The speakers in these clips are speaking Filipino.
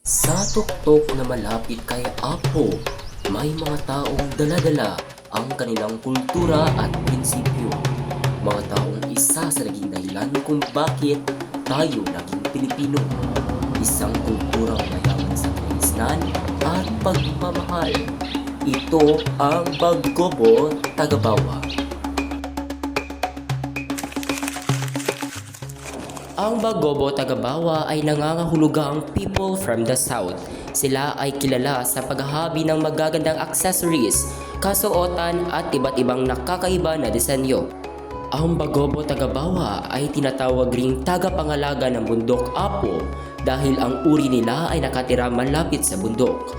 Sa tuktok na malapit kay Apo, may mga taong dala-dala ang kanilang kultura at prinsipyo. Mga taong isa sa naging dahilan kung bakit tayo naging Pilipino. Isang kulturang mayaman sa kaisnan at pagmamahal. Ito ang Bagobo Tagabawa. Ang Bagobo Tagabawa ay nangangahulugang people from the south. Sila ay kilala sa paghahabi ng magagandang accessories, kasuotan at iba't ibang nakakaiba na disenyo. Ang Bagobo Tagabawa ay tinatawag ring tagapangalaga ng bundok Apo dahil ang uri nila ay nakatira malapit sa bundok.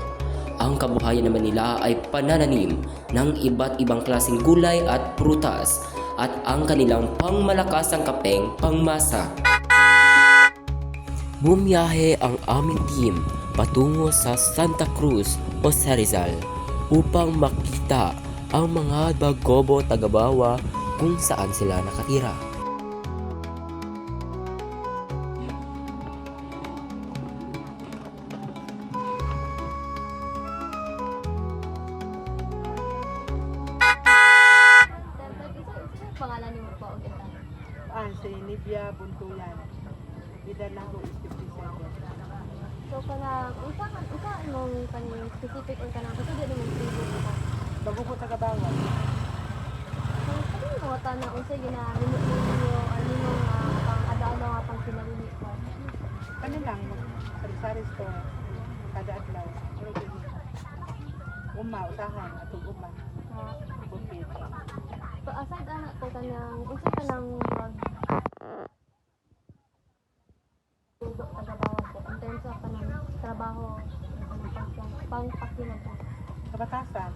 Ang kabuhayan naman nila ay panananim ng iba't ibang klaseng gulay at prutas at ang kanilang pangmalakasang kapeng pangmasa. Bumiyahe ang aming team patungo sa Santa Cruz o sa Rizal upang makita ang mga Bagobo Tagabawa kung saan sila nakatira. Pangalan ni mo po o kita? Si Nivia Buntulan. Edad lang ko is 57. So kana usa mong kaning specific or kanang kasi di mo tribo ko. Bago po tagabawa. So kani mga tanang unsay ginahimo ninyo ano nung pang-adalo nga pang kinalili ko. Kani lang, sari-sari store. Kada adlaw. Pero gini. Usahan, atong uma. Bukit. So aside ana ko kanang unsay kanang tagabawa po in terms of kanang trabaho pang-pakinan po. Kabatasan.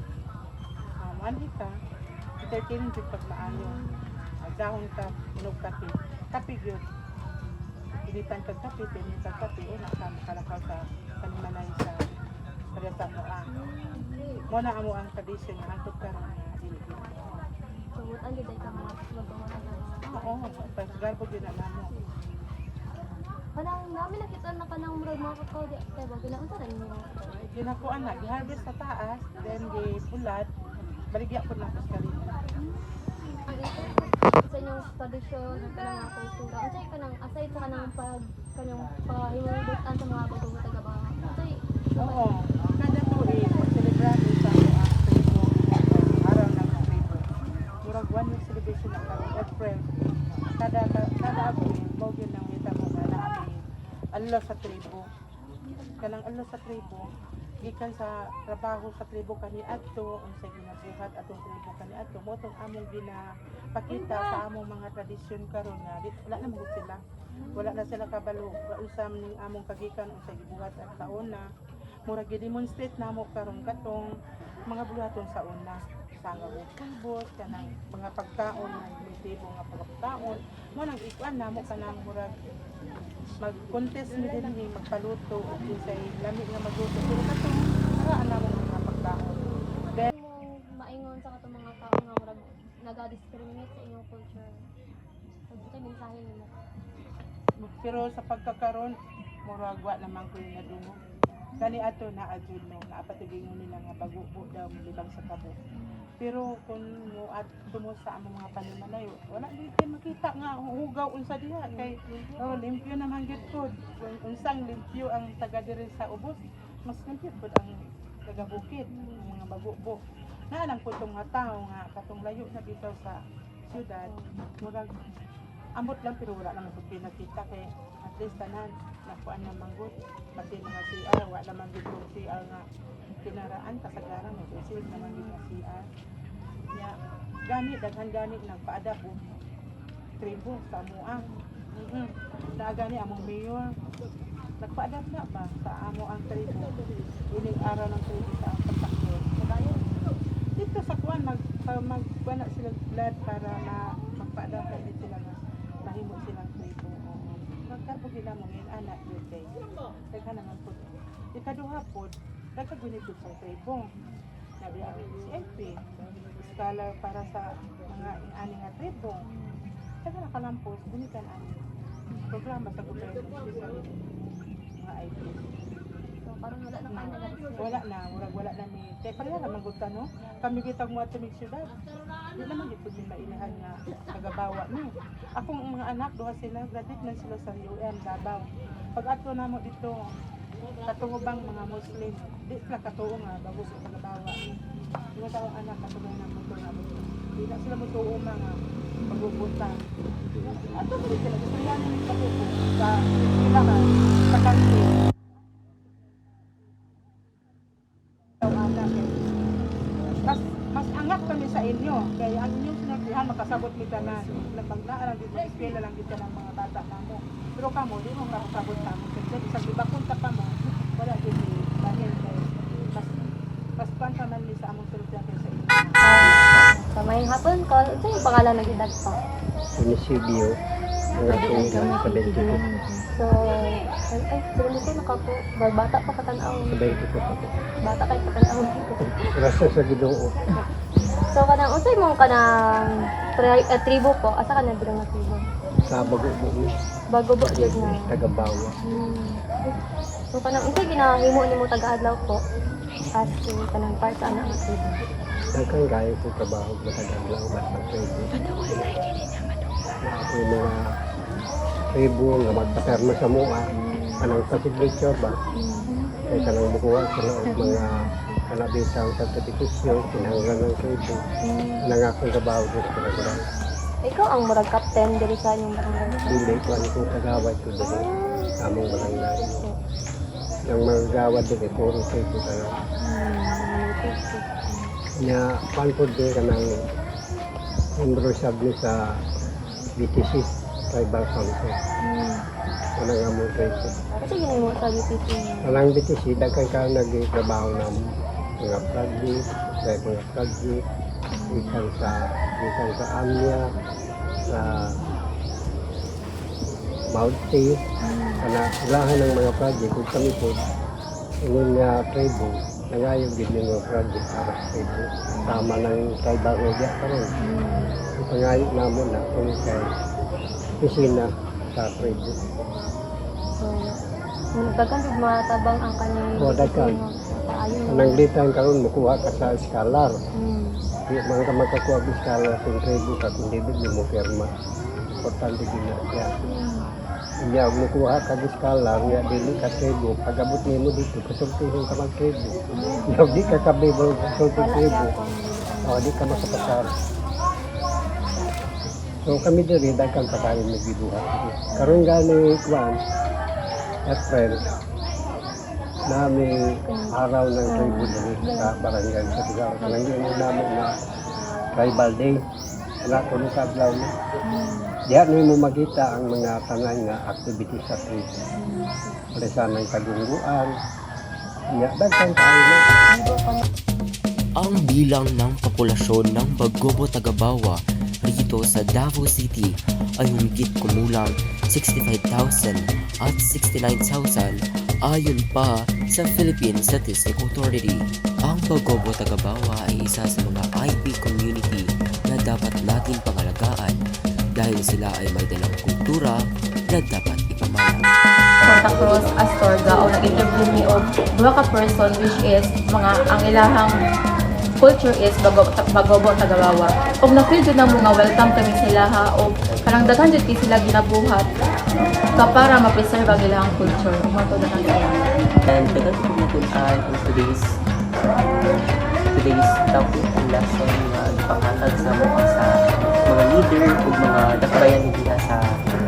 Mandi ka. Entertaining jud pag maayo. Dahon ka, inog kape. Kape yun. Ilitan kag kape, pinin kag kape. Una ka makalakaw sa panimanay sa Pariyasa mo mo na amo ang tradisyon na antod ka rin na dili-dili. So ang giday ka mga magawa na. Oo, pag-garbo yun na mo. Kanang namin nakita na kanang murag mga kakao di kay ba ginaunsa na ninyo. Ginakuan na, gi-harvest sa taas, then gi-bulat, baligya ko na sa karina. Sa inyong tradisyon ng kanang mga kultura, unsay kanang aside sa kanang kanang pahimudutan sa mga Bagobo Tagabawa. Unsay Oo, kada tuig, mag-celebrate sa ang tribo, araw ng tribo. Murag 1 week celebration na karon April. Kada April, mo yun ang wita mo na namin alo sa tribo. Kanang alo sa tribo, gikan sa trabaho sa tribo kani adto unsay ginabuhat atong tribo kani adto mo tong among ginapakita sa among mga tradisyon karon nga wala na mo wala na sila kabalo usam ning among kagikan unsay gibuhat at sa una murag gi-demonstrate namo karon katong mga buhaton sa una sa nga kulbot kanang mga pagkaon ng tribo nga pagkaon mo nang ikuan namo kanang murag mag-contest mi din magpaluto o say lami nga magluto pero katong karaan namo mga pagkaon. Then mong maingon sa katong mga tao nga murag naga-discriminate sa inyong culture. So unsay mensahe nimo? pero sa pagkakaroon murag wa naman ko na dungo. Kani ato na adjud no naapatigingon nila nga bago daw libang sa kabo. Pero kung mo at tumo sa among mga panimalayo, wala dito makita nga hugaw unsa diha kay limpyo naman gyud pod. Unsang limpyo ang taga diri sa ubos, mas limpyo pod ang taga bukid, ang mga bago-bo. Na lang pud tong nga tawo nga katong layo na dito sa syudad, murag ambot lang pero wala naman pud pinakita kay at least tanan nakuan na manggod pati mga CR wala naman gyud CR nga kinaraan kasagaran mo kasi naman gyud nga CR ya gani daghan gani nagpa-adapt og tribo sa amoang na gani among mayor nagpa-adapt na ba sa amo ang tribo ining araw ng tribo sa pagtakbo dito sa kuan magkuan sila blood para na magpa-adapt na sila nga mahimo silang tribo magkarbo gila mo ngayon anak yun day daghan naman po ikaduha po nagkagunit sa tribo sabi ang CLP scholar para sa mga ani nga tribo kaya nakalampos gunitan ani programa sa gobyerno especially mga IT. So karon wala na kanya galis. Wala na, murag wala na mi. Kaya pareha naman gud no. Kami kitag mo at mig syudad. Di naman gid pud mi mailihan nga tagabawa ni. Akong mga anak duha sila, graduate man sila sa UM Davao. Pag ato namo dito katungubang mga Muslim, di sila katuo nga bago sa tagabawa ni. Yung taong anak katungubang na motor nga mo. Di na sila motuo mga pagbubuta. Ato mo sila gusto nila ni pagbubuta sa sila ka sa country. Mas angat kami sa inyo kaya ang inyong sinabihan makasabot kita na nagpagdaan dito eskwela lang kita ng mga bata namo pero kamo di mo makasabot kamo kasi isang diba punta pa mo wala din dahil kay mas panta man ni sa among solusyon kay sa inyo. Sa may hapon ko, ito yung pangalan ng edad pa. Munisipyo ang akong kabente ko. So, siguro ko nakapo, bata pa katanaw. Kabente ko pa. Bata kay katanaw. Rasa sa Ginoo. So, kanang, unsay mo kanang tribo po? Asa ka na bilang na tribo? Sa bago mo ni Bago ba yun na? tagabawa. So, kanang, unsay ginahimo ni mo taga-adlaw po? As to, kanang part sa anak ng tribo. Dagkang gaya ko trabaho matagal lang basta tribo. Ako mga tribo nga magpaterma sa mua. Kanang pasignature ba? Kaya kanang bukuha sila og mga kanabitang certification, kinahanglan ng tribo. Kanang akong trabaho dito sa Pinaguran. Ikaw ang murag captain diri sa inyong barangay. Hindi ko ano kung kagawad ko doon. Among barangay. Yung mga gawad doon, puro tribo talaga. Nya panpod din ka ng membro sabli sa BTC Tribal Council. Ano nga mo tribal. Kasi ginahimo sa BPC niya. Anang BTC, dagkan ka nagtrabaho ng mga project, sa mga project, ikan sa Amya, sa Mauti, kana lahan ng mga project, kung kami po, ingon nga tribo, nangayog din yung mga project para sa tribo. Tama ng tribal media pa rin. Ang pangayog namin na kung kay pisina sa tribo. So, daghan jud matabang ang kanyang O, daghan. Ayun. Anang litan karon makuha ka sa scholar. Hmm. Di man ka makakuha sa scholar sa tribo ka kung dili mo pirma. Importante din na siya. Iya, makuha ka sa scholar, nga dili ka tribo. Pagabot nimo dito, kasultihin ka mag tribo. Yaw di ka kabibol kasulti Wala tribo. siya kung O, di ka makapasar. So kami diri daghan pa tayo nagbiduha. Karon gani kuan April nami araw ng tribo diri sa barangay sa Tugaw. Kanang yun yung namin na tribal day. Wala ko nung kadlaw na. Diyan mo makita ang mga tanan nga activities sa tribo. Palisa ng kagungguan. Nya daghan tayo na. Ang bilang ng populasyon ng Bagobo Tagabawa rito sa Davao City ay humigit kumulang 65,000 at 69,000 ayon pa sa Philippine Statistical Authority. Ang Bagobo Tagabawa ay isa sa mga IP community na dapat natin pangalagaan dahil sila ay may dalang kultura na dapat ipamana. Santa Cruz, Astorga, o nag-interview ni og duha ka person which is mga ang ilahang culture is Bagobo Tagabawa. Og na-feel jud namo nga welcome kami sila ha og kanang daghan jud kay sila ginabuhat ka para ma-preserve ang ilahang culture. Ug mato na sila. And dagat ko natunan on today's topic and lesson na ipanghatag sa mga leader o mga dakarayan nila sa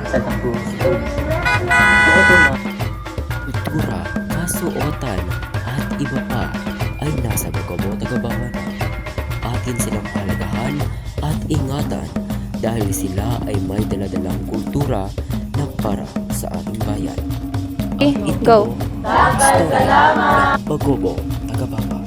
Santa Cruz. Ito na kultura, kasuotan at iba pa ay nasa Bagobo Tagabawa na. Atin silang halagahan at ingatan dahil sila ay may daladalang kultura na para sa ating bayan. Okay, go. Ang istorya ng Bagobo Tagabawa.